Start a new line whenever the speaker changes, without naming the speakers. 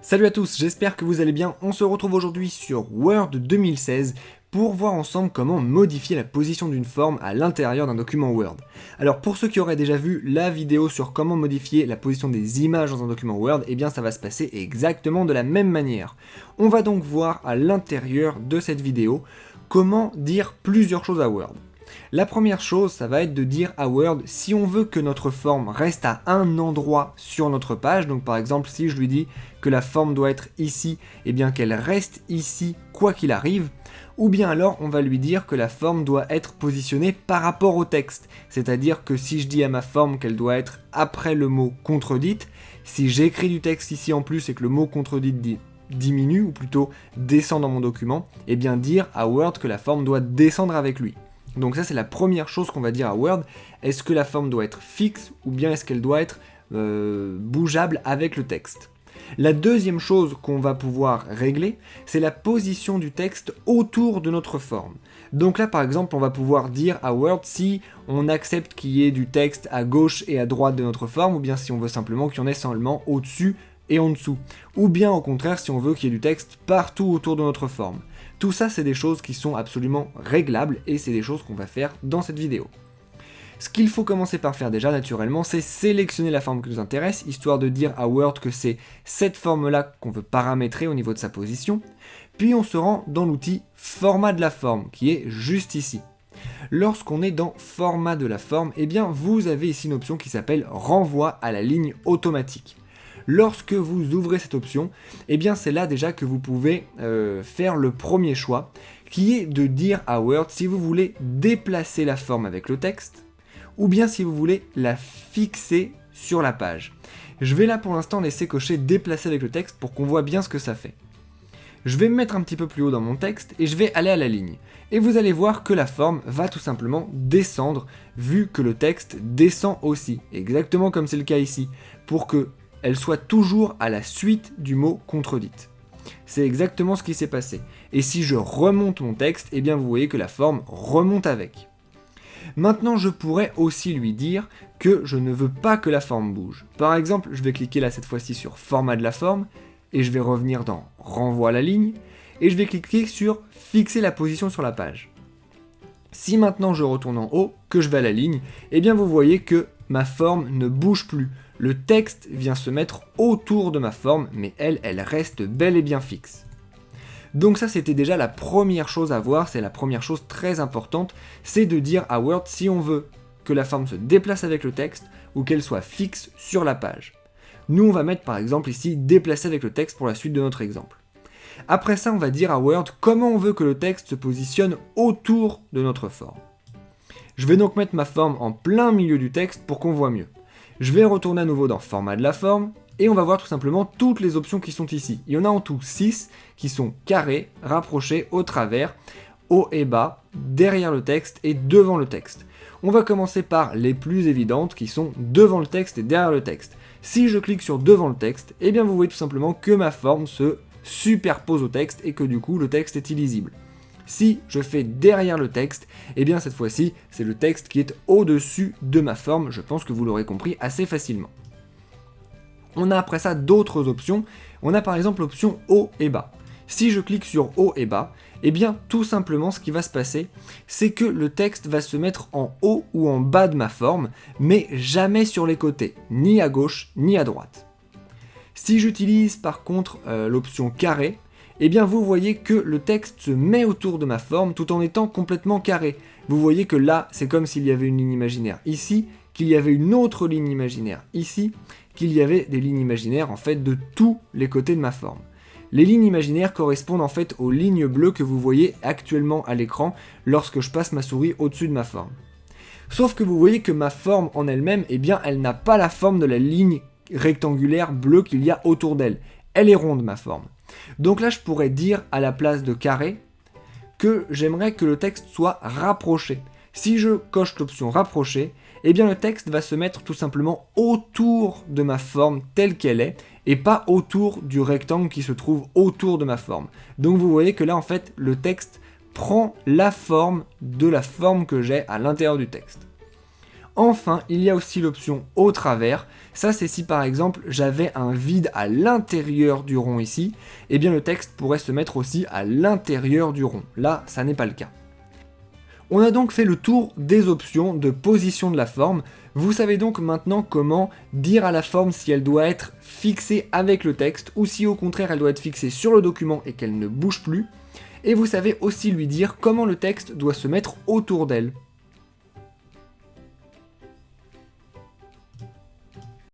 Salut à tous, j'espère que vous allez bien. On se retrouve aujourd'hui sur Word 2016 pour voir ensemble comment modifier la position d'une forme à l'intérieur d'un document Word. Alors pour ceux qui auraient déjà vu la vidéo sur comment modifier la position des images dans un document Word, eh bien ça va se passer exactement de la même manière. On va donc voir à l'intérieur de cette vidéo comment dire plusieurs choses à Word. La première chose, ça va être de dire à Word si on veut que notre forme reste à un endroit sur notre page, donc par exemple si je lui dis que la forme doit être ici, et bien qu'elle reste ici quoi qu'il arrive, ou bien alors on va lui dire que la forme doit être positionnée par rapport au texte, c'est-à-dire que si je dis à ma forme qu'elle doit être après le mot contredite, si j'écris du texte ici en plus et que le mot contredite diminue, ou plutôt descend dans mon document, et bien dire à Word que la forme doit descendre avec lui. Donc ça c'est la première chose qu'on va dire à Word, est-ce que la forme doit être fixe ou bien est-ce qu'elle doit être bougeable avec le texte. La deuxième chose qu'on va pouvoir régler, c'est la position du texte autour de notre forme. Donc là par exemple on va pouvoir dire à Word si on accepte qu'il y ait du texte à gauche et à droite de notre forme, ou bien si on veut simplement qu'il y en ait seulement au-dessus et en dessous, ou bien au contraire si on veut qu'il y ait du texte partout autour de notre forme. Tout ça c'est des choses qui sont absolument réglables et c'est des choses qu'on va faire dans cette vidéo. Ce qu'il faut commencer par faire déjà naturellement, c'est sélectionner la forme qui nous intéresse, histoire de dire à Word que c'est cette forme-là qu'on veut paramétrer au niveau de sa position, puis on se rend dans l'outil Format de la forme, qui est juste ici. Lorsqu'on est dans Format de la forme, eh bien vous avez ici une option qui s'appelle Renvoi à la ligne automatique. Lorsque vous ouvrez cette option, eh bien c'est là déjà que vous pouvez faire le premier choix, qui est de dire à Word si vous voulez déplacer la forme avec le texte, ou bien si vous voulez la fixer sur la page. Je vais là pour l'instant laisser cocher déplacer avec le texte pour qu'on voit bien ce que ça fait. Je vais me mettre un petit peu plus haut dans mon texte et je vais aller à la ligne. Et vous allez voir que la forme va tout simplement descendre, vu que le texte descend aussi, exactement comme c'est le cas ici, pour que elle soit toujours à la suite du mot contredite. C'est exactement ce qui s'est passé. Et si je remonte mon texte, eh bien vous voyez que la forme remonte avec. Maintenant, je pourrais aussi lui dire que je ne veux pas que la forme bouge. Par exemple, je vais cliquer là cette fois-ci sur Format de la forme, et je vais revenir dans Renvoi à la ligne, et je vais cliquer sur Fixer la position sur la page. Si maintenant je retourne en haut, que je vais à la ligne, eh bien vous voyez que ma forme ne bouge plus. Le texte vient se mettre autour de ma forme, mais elle reste bel et bien fixe. Donc ça c'était déjà la première chose à voir, c'est la première chose très importante, c'est de dire à Word si on veut que la forme se déplace avec le texte ou qu'elle soit fixe sur la page. Nous on va mettre par exemple ici déplacer avec le texte pour la suite de notre exemple. Après ça on va dire à Word comment on veut que le texte se positionne autour de notre forme. Je vais donc mettre ma forme en plein milieu du texte pour qu'on voit mieux. Je vais retourner à nouveau dans Format de la forme, et on va voir tout simplement toutes les options qui sont ici. Il y en a en tout 6 qui sont carré, rapproché, au travers, haut et bas, derrière le texte et devant le texte. On va commencer par les plus évidentes qui sont devant le texte et derrière le texte. Si je clique sur devant le texte, eh bien vous voyez tout simplement que ma forme se superpose au texte et que du coup le texte est illisible. Si je fais derrière le texte, eh bien cette fois-ci, c'est le texte qui est au-dessus de ma forme, je pense que vous l'aurez compris assez facilement. On a après ça d'autres options, on a par exemple l'option haut et bas. Si je clique sur haut et bas, eh bien tout simplement ce qui va se passer, c'est que le texte va se mettre en haut ou en bas de ma forme, mais jamais sur les côtés, ni à gauche ni à droite. Si j'utilise par contre l'option carré, eh bien vous voyez que le texte se met autour de ma forme tout en étant complètement carré. Vous voyez que là, c'est comme s'il y avait une ligne imaginaire ici, qu'il y avait une autre ligne imaginaire ici, qu'il y avait des lignes imaginaires en fait de tous les côtés de ma forme. Les lignes imaginaires correspondent en fait aux lignes bleues que vous voyez actuellement à l'écran lorsque je passe ma souris au-dessus de ma forme. Sauf que vous voyez que ma forme en elle-même, eh bien elle n'a pas la forme de la ligne rectangulaire bleue qu'il y a autour d'elle. Elle est ronde ma forme. Donc là je pourrais dire à la place de carré que j'aimerais que le texte soit rapproché. Si je coche l'option rapprocher, eh bien le texte va se mettre tout simplement autour de ma forme telle qu'elle est et pas autour du rectangle qui se trouve autour de ma forme. Donc vous voyez que là en fait le texte prend la forme de la forme que j'ai à l'intérieur du texte. Enfin, il y a aussi l'option au travers. Ça, c'est si par exemple j'avais un vide à l'intérieur du rond ici, et bien le texte pourrait se mettre aussi à l'intérieur du rond. Là, ça n'est pas le cas. On a donc fait le tour des options de position de la forme. Vous savez donc maintenant comment dire à la forme si elle doit être fixée avec le texte ou si au contraire elle doit être fixée sur le document et qu'elle ne bouge plus. Et vous savez aussi lui dire comment le texte doit se mettre autour d'elle.